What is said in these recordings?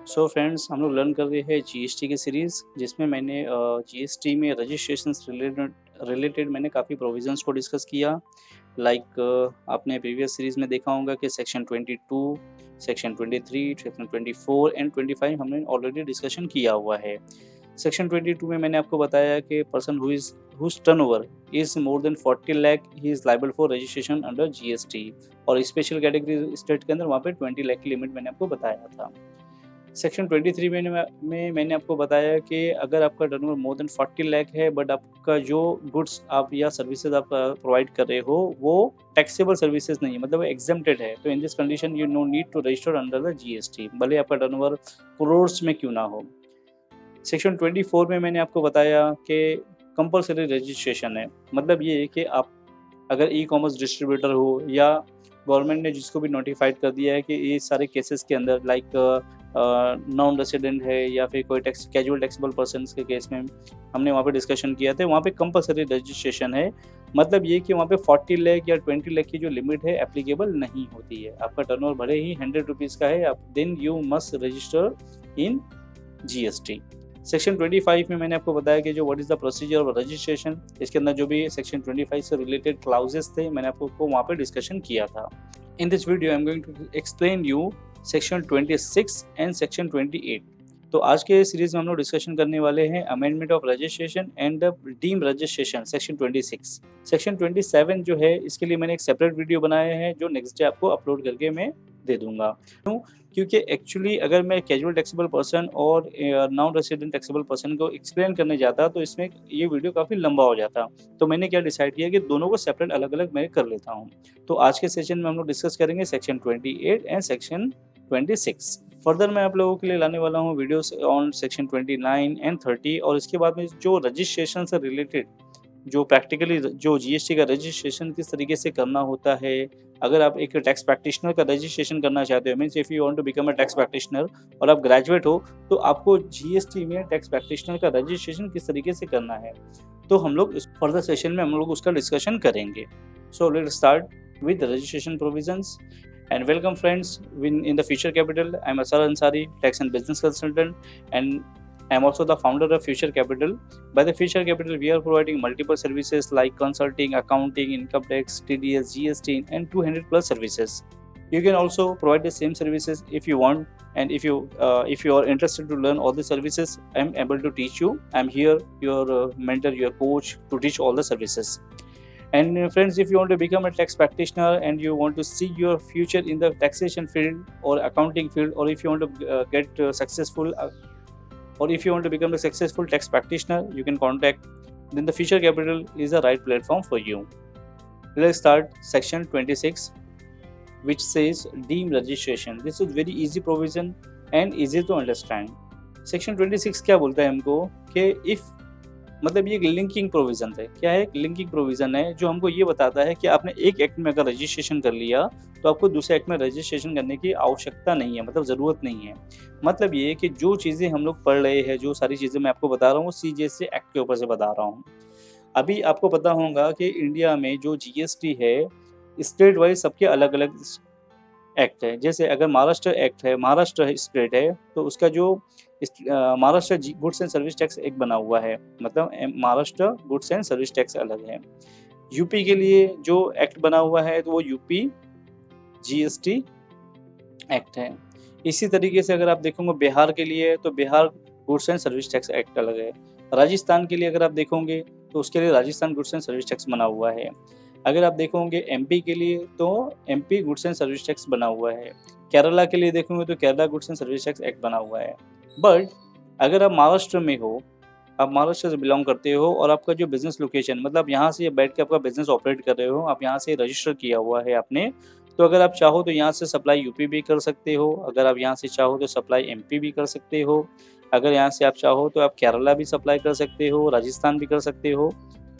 So friends, हम लोग learn कर रहे हैं जीएसटी की सीरीज़, जिसमें मैंने जीएसटी में रजिस्ट्रेशंस रिलेटेड मैंने काफ़ी प्रोविजंस को डिस्कस किया। आपने प्रीवियस सीरीज़ में देखा होगा कि सेक्शन 22, सेक्शन 23, सेक्शन 24 एंड 25 हमने ऑलरेडी डिस्कशन किया हुआ है। सेक्शन 22 में मैंने आपको बताया कि person whose turnover is more than 40 lakh he is liable for registration under GST, और स्पेशल कैटेगरी स्टेट के अंदर वहाँ पे 20 लाख की लिमिट मैंने आपको बताया था। सेक्शन 23 में मैंने आपको बताया कि अगर आपका टर्नओवर मोर देन 40 लाख है बट आपका जो गुड्स आप या सर्विसेज आप प्रोवाइड कर रहे हो वो टैक्सेबल सर्विसेज नहीं है, मतलब एग्जेम्प्टेड है, तो in this condition you no need to register under the GST, भले आपका टर्नओवर करोड़्स में क्यों ना हो। सेक्शन 24 में मैंने आपको बताया कि कंपलसरी रजिस्ट्रेशन है, मतलब ये है कि आप अगर ई कॉमर्स डिस्ट्रीब्यूटर हो या गवर्नमेंट ने जिसको भी नोटिफाइड कर दिया है कि ये सारे केसेस के अंदर नॉन रेसिडेंट है या फिर कोई कैजुअल टैक्सेबल पर्सन के केस में हमने वहाँ पे डिस्कशन किया था, वहाँ पे कंपलसरी रजिस्ट्रेशन है। मतलब ये कि वहाँ पे 40 लाख या 20 लाख की जो लिमिट है एप्लीकेबल नहीं होती है। आपका टर्नओवर भले ही 100 रुपीज़ का है, आप then you must register in GST. Section 25 में मैंने आपको बताया कि जो what is the procedure of registration, इसके अंदर जो भी सेक्शन 25 से रिलेटेड क्लाउजेस थे मैंने आपको वहाँ पे डिस्कशन किया था। In this video I am going to explain you section 26 and section 28। तो आज के सीरीज में हम लोग डिस्कशन करने वाले हैं amendment of registration and deem registration section 26। Section 27 जो है इसके लिए मैंने एक सेपरेट वीडियो बनाया है जो नेक्स्ट डे आपको अपलोड करके मैं दे दूंगा। क्यों? क्योंकि एक्चुअली अगर मैं कैजुअल टैक्सेबल पर्सन और नॉन रेसिडेंट टैक्सेबल पर्सन को एक्सप्लेन करने जाता तो इसमें ये वीडियो काफ़ी लंबा हो जाता। तो मैंने क्या डिसाइड किया कि दोनों को सेपरेट अलग अलग मैं कर लेता हूँ। तो आज के सेशन में हम लोग डिस्कस करेंगे सेक्शन 28 एंड सेक्शन 26। फर्दर मैं आप लोगों के लिए लाने वाला हूँ वीडियोस ऑन सेक्शन 29 एंड 30, और इसके बाद में जो रजिस्ट्रेशन से रिलेटेड जो प्रैक्टिकली जो जीएसटी का रजिस्ट्रेशन किस तरीके से करना होता है। अगर आप एक टैक्स प्रैक्टिशनर का रजिस्ट्रेशन करना चाहते हो, means if you want to become a tax practitioner और आप ग्रेजुएट हो, तो आपको जीएसटी में टैक्स प्रैक्टिशनर का रजिस्ट्रेशन किस तरीके से करना है, तो हम लोग इस फर्दर सेशन में हम लोग उसका डिस्कशन करेंगे। So let's start with registration provisions and welcome friends in the Future Capital. I'm Asar Ansari, tax and business consultant, and I'm also the founder of Future Capital. By the Future Capital, we are providing multiple services like consulting, accounting, income tax, TDS, GST, and 200 plus services. You can also provide the same services if you want, and if you are interested to learn all the services, I'm able to teach you. I'm here, your mentor, your coach, to teach all the services. And friends, if you want to become a tax practitioner and you want to see your future in the taxation field or accounting field, or if you want to get successful or if you want to become a successful tax practitioner, you can contact, then the Future Capital is the right platform for you. Let's start section 26, which says deem registration. This is very easy provision and easy to understand. Section 26 क्या बोलता है हमको कि if, मतलब ये linking provision है। क्या है? लिंकिंग प्रोविज़न है जो हमको ये बताता है कि आपने एक एक्ट में अगर रजिस्ट्रेशन कर लिया तो आपको दूसरे एक्ट में रजिस्ट्रेशन करने की आवश्यकता नहीं है, मतलब ज़रूरत नहीं है। मतलब ये है कि जो चीज़ें हम लोग पढ़ रहे हैं, जो सारी चीज़ें मैं आपको बता रहा हूँ वो सीजीएसटी एक्ट के ऊपर से बता रहा हूँ। अभी आपको पता होगा कि इंडिया में जो जीएसटी है स्टेट वाइज सबके अलग अलग एक्ट है। जैसे अगर महाराष्ट्र एक्ट है, महाराष्ट्र स्टेट है, तो उसका जो Maharashtra goods and service tax एक बना हुआ है, मतलब Maharashtra goods and service tax अलग है। यूपी के लिए जो एक्ट बना हुआ है तो वो यूपी जीएसटी एक्ट है। इसी तरीके से अगर आप देखोगे बिहार के लिए तो Bihar goods and service tax act अलग है। राजस्थान के लिए अगर आप देखोगे तो उसके लिए Rajasthan goods and service tax बना हुआ है। अगर आप देखोगे एमपी के लिए तो MP goods and service tax बना हुआ है। केरला के लिए देखोगे तो Kerala goods and service tax act बना हुआ है। बट अगर आप महाराष्ट्र में हो, आप महाराष्ट्र से बिलोंग करते हो और आपका जो बिजनेस लोकेशन, मतलब यहाँ से बैठ के आपका बिजनेस ऑपरेट कर रहे हो, आप यहाँ से रजिस्टर किया हुआ है आपने, तो अगर आप चाहो तो यहाँ से सप्लाई यूपी भी कर सकते हो, अगर आप यहाँ से चाहो तो सप्लाई एमपी भी कर सकते हो, अगर यहाँ से आप चाहो तो आप केरला भी सप्लाई कर सकते हो, राजस्थान भी कर सकते हो।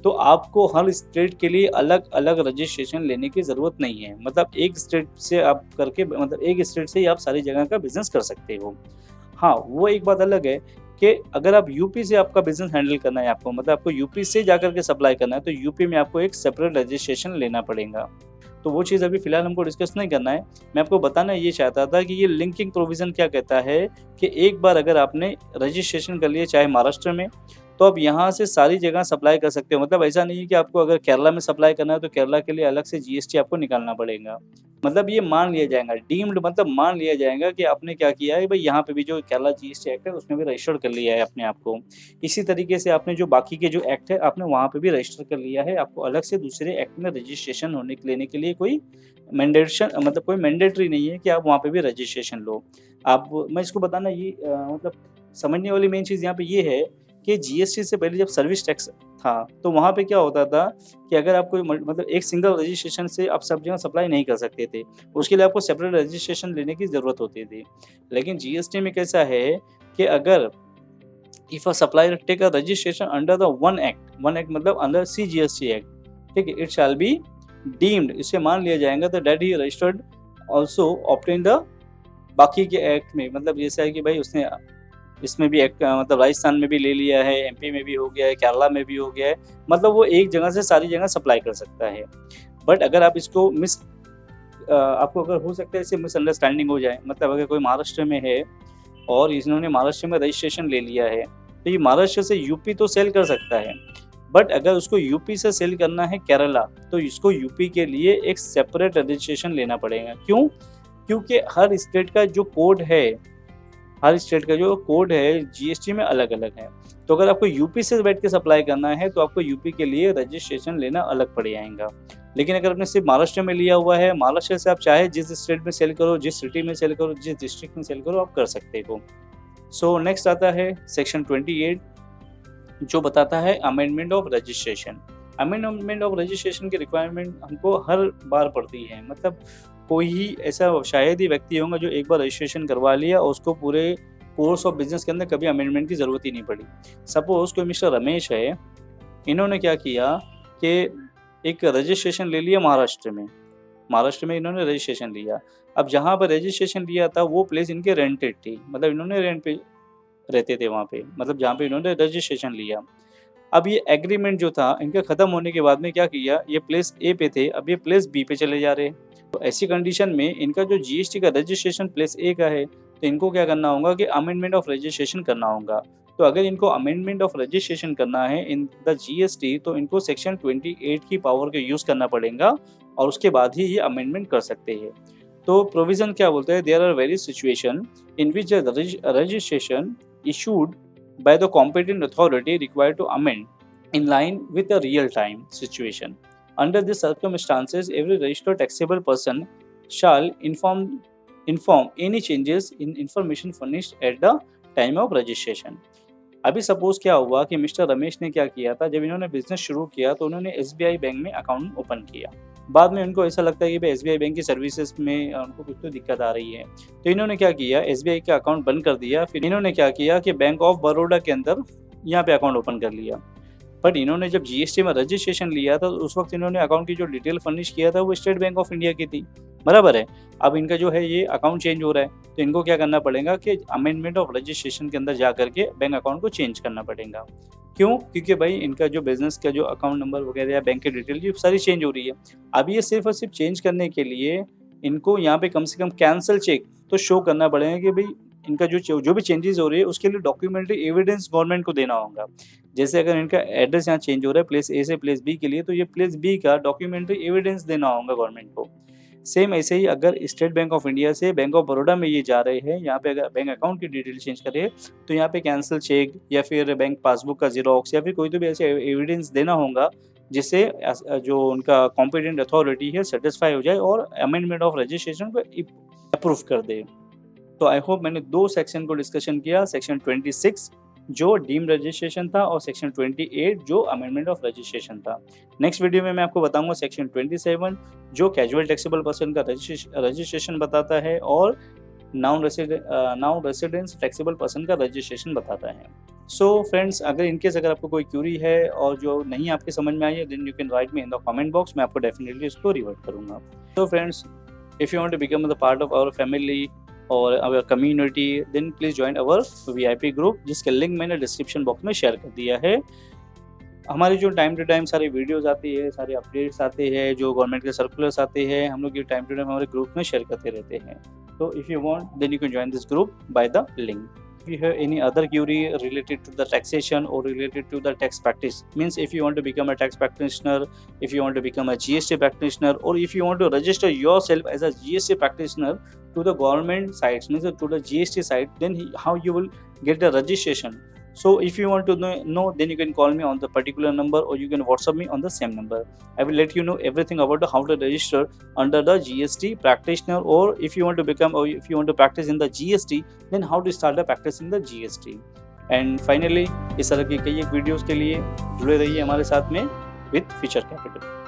तो आपको हर स्टेट के लिए अलग अलग रजिस्ट्रेशन लेने की ज़रूरत नहीं है। मतलब एक स्टेट से आप करके, मतलब एक स्टेट से ही आप सारी जगह का बिजनेस कर सकते हो। हाँ, वो एक बात अलग है कि अगर आप यूपी से आपका बिजनेस हैंडल करना है आपको, मतलब आपको यूपी से जाकर के सप्लाई करना है, तो यूपी में आपको एक सेपरेट रजिस्ट्रेशन लेना पड़ेगा। तो वो चीज़ अभी फ़िलहाल हमको डिस्कस नहीं करना है। मैं आपको बताना ये चाहता था कि ये लिंकिंग प्रोविज़न क्या कहता है कि एक बार अगर आपने रजिस्ट्रेशन कर लिया चाहे महाराष्ट्र में, तो आप यहाँ से सारी जगह सप्लाई कर सकते हो। मतलब ऐसा नहीं है कि आपको अगर केरला में सप्लाई करना है तो केरला के लिए अलग से जीएसटी आपको निकालना पड़ेगा। मतलब ये मान लिया जाएगा, डीम्ड मतलब मान लिया जाएगा कि आपने क्या किया है, भई यहाँ पे भी जो केरला जीएसटी एक्ट है उसमें भी रजिस्टर्ड कर लिया है अपने आप को। इसी तरीके से आपने जो बाकी के जो एक्ट है आपने वहाँ पे भी रजिस्टर कर लिया है। आपको अलग से दूसरे एक्ट में रजिस्ट्रेशन लेने के लिए कोई कोई मैंडेटरी नहीं है कि आप वहाँ पे भी रजिस्ट्रेशन लो। आप मैं इसको बताना ये मतलब समझने वाली मेन चीज़ यहाँ पे ये है कि जीएसटी से पहले जब सर्विस टैक्स था, तो वहाँ पे क्या होता था कि अगर आप कोई मतलब एक सिंगल रजिस्ट्रेशन से आप सब जगह सप्लाई नहीं कर सकते थे। उसके लिए आपको सेपरेट रजिस्ट्रेशन लेने की ज़रूरत होती थी। लेकिन जीएसटी में कैसा है कि अगर if a supplier take a registration under the one act मतलब अंडर सीजीएसटी एक्ट, ठीक है, इट शैल बी डीम्ड, इसे मान लिया जाएगा तो that he registered also obtain the बाकी के एक्ट में। मतलब जैसा है कि भाई उसने इसमें भी एक्ट मतलब राजस्थान में भी ले लिया है, एमपी में भी हो गया है, केरला में भी हो गया है, मतलब वो एक जगह से सारी जगह सप्लाई कर सकता है। बट अगर आप इसको आपको अगर हो सकता है इससे मिसअंडरस्टैंडिंग हो जाए, मतलब अगर कोई महाराष्ट्र में है और इन्होंने महाराष्ट्र में रजिस्ट्रेशन ले लिया है, तो ये महाराष्ट्र से यूपी तो सेल कर सकता है। बट अगर उसको यूपी से सेल करना है केरला, तो इसको यूपी के लिए एक सेपरेट रजिस्ट्रेशन लेना पड़ेगा। क्यों? क्योंकि हर स्टेट का जो कोड है जीएसटी में अलग-अलग है। तो अगर आपको यूपी से बैठ के सप्लाई करना है तो आपको यूपी के लिए रजिस्ट्रेशन लेना अलग पड़ जाएगा। लेकिन अगर आपने सिर्फ महाराष्ट्र में लिया हुआ है, महाराष्ट्र से आप चाहे जिस स्टेट में सेल करो, जिस सिटी में सेल करो, जिस डिस्ट्रिक्ट में सेल करो, आप कर सकते हो। सो नेक्स्ट आता है सेक्शन 28 जो बताता है amendment of registration. Amendment of registration की रिक्वायरमेंट हमको हर बार पड़ती है। मतलब कोई ही ऐसा शायद ही व्यक्ति होगा जो एक बार रजिस्ट्रेशन करवा लिया और उसको पूरे कोर्स ऑफ बिजनेस के अंदर कभी अमेंडमेंट की ज़रूरत ही नहीं पड़ी। सपोज़ कोई मिस्टर रमेश है, इन्होंने क्या किया कि एक रजिस्ट्रेशन ले लिया महाराष्ट्र में इन्होंने रजिस्ट्रेशन लिया। अब जहाँ पर रजिस्ट्रेशन लिया था वो प्लेस इनके रेंटेड थी, मतलब इन्होंने रेंट पे रहते थे वहाँ पे, मतलब जहाँ पे इन्होंने रजिस्ट्रेशन लिया। अब ये एग्रीमेंट जो था इनका ख़त्म होने के बाद में क्या किया, ये प्लेस ए पे थे, अब ये प्लेस बी पे चले जा रहे हैं। तो ऐसी कंडीशन में इनका जो जीएसटी का रजिस्ट्रेशन प्लेस ए का है, तो इनको क्या करना होगा कि अमेंडमेंट ऑफ रजिस्ट्रेशन करना होगा। तो अगर इनको अमेंडमेंट ऑफ रजिस्ट्रेशन करना है इन द जीएसटी, तो इनको सेक्शन 28 की पावर का यूज़ करना पड़ेगा और उसके बाद ही ये अमेंडमेंट कर सकते हैं। तो प्रोविज़न क्या बोलता है, there are various situation in which registration issued by the competent authority required to amend in line with the real-time situation. Under these circumstances, every registered taxable person shall inform any changes in information furnished at the time of registration. अभी suppose क्या हुआ कि mister Ramesh ने क्या किया था, जब इन्होंने बिजनेस शुरू किया तो उन्होंने एसबीआई बैंक में अकाउंट ओपन किया। बाद में उनको ऐसा लगता है कि भाई एसबीआई बैंक की सर्विसेज में उनको कुछ तो दिक्कत आ रही है, तो इन्होंने क्या किया, एसबीआई का अकाउंट बंद कर दिया। फिर इन्होंने क्या किया कि बैंक ऑफ बड़ौदा के अंदर यहाँ पे अकाउंट ओपन कर लिया। बट इन्होंने जब जीएसटी में रजिस्ट्रेशन लिया था तो उस वक्त इन्होंने अकाउंट की जो डिटेल फर्निश किया था वो स्टेट बैंक ऑफ इंडिया की थी, बराबर है। अब इनका जो है ये अकाउंट चेंज हो रहा है, तो इनको क्या करना पड़ेगा कि अमेंडमेंट ऑफ रजिस्ट्रेशन के अंदर जा करके बैंक अकाउंट को चेंज करना पड़ेगा। क्यों? क्योंकि भाई इनका जो बिजनेस का जो अकाउंट नंबर वगैरह या बैंक की डिटेल ये सारी चेंज हो रही है। अब ये सिर्फ और सिर्फ चेंज करने के लिए इनको यहाँ पे कम से कम कैंसल चेक तो शो करना पड़ेगा कि भाई इनका जो भी चेंजेस हो रही है उसके लिए डॉक्यूमेंट्री एविडेंस गवर्नमेंट को देना होगा। जैसे अगर इनका एड्रेस यहाँ चेंज हो रहा है प्लेस ए से प्लेस बी के लिए, तो ये प्लेस बी का डॉक्यूमेंट्री एविडेंस देना होगा गवर्नमेंट को। सेम ऐसे ही अगर स्टेट बैंक ऑफ इंडिया से बैंक ऑफ बड़ौदा में ये जा रहे हैं, यहाँ पे अगर बैंक अकाउंट की डिटेल चेंज करे तो यहाँ पे कैंसिल चेक या फिर बैंक पासबुक का जीरोक्स या फिर कोई तो भी ऐसे एविडेंस देना होगा जिससे जो उनका कॉम्पिटेंट अथॉरिटी है सेटिस्फाई हो जाए और अमेंडमेंट ऑफ रजिस्ट्रेशन को अप्रूव कर दे। तो आई होप मैंने दो सेक्शन को डिस्कशन किया, सेक्शन 26 जो डीम रजिस्ट्रेशन था और सेक्शन 28 जो अमेंडमेंट ऑफ रजिस्ट्रेशन था। नेक्स्ट वीडियो में मैं आपको बताऊंगा सेक्शन 27 जो कैजुअल टैक्सेबल पर्सन का रजिस्ट्रेशन बताता है और नाउन रेसिडेंस टैक्सेबल पर्सन का रजिस्ट्रेशन बताता है। सो फ्रेंड्स, अगर इनकेस अगर आपको कोई क्यूरी है और जो नहीं आपके समझ में आई है then you can write me in the comment box, मैं आपको डेफिनेटली इसको रिवर्ट करूंगा। तो friends, if you want to become the part of our family और our community then please join our VIP group, जिसका लिंक मैंने description box में share कर दिया है। हमारे जो टाइम टू टाइम सारे वीडियोज़ आती है, सारे अपडेट्स आते हैं, जो गवर्नमेंट के सर्कुलर्स आते हैं, हम लोग ये टाइम टू टाइम हमारे ग्रुप में शेयर करते रहते हैं। So if you want, then you can join this group by the link. If you have any other query related to the taxation or related to the tax practice, means if you want to become a tax practitioner, if you want to become a GST practitioner, or if you want to register yourself as a GST practitioner to the government sites, means to the GST site, then how you will get the registration. So if you want to know, then you can call me on the particular number, or you can WhatsApp me on the same number. I will let you know everything about how to register under the GST practitioner, or if you want to become, or if you want to practice in the GST, then how to start the practice in the GST. And finally इस तरह की कई एक videos के लिए जुड़े रहिए हमारे साथ में विद फ्यूचर कैपिटल।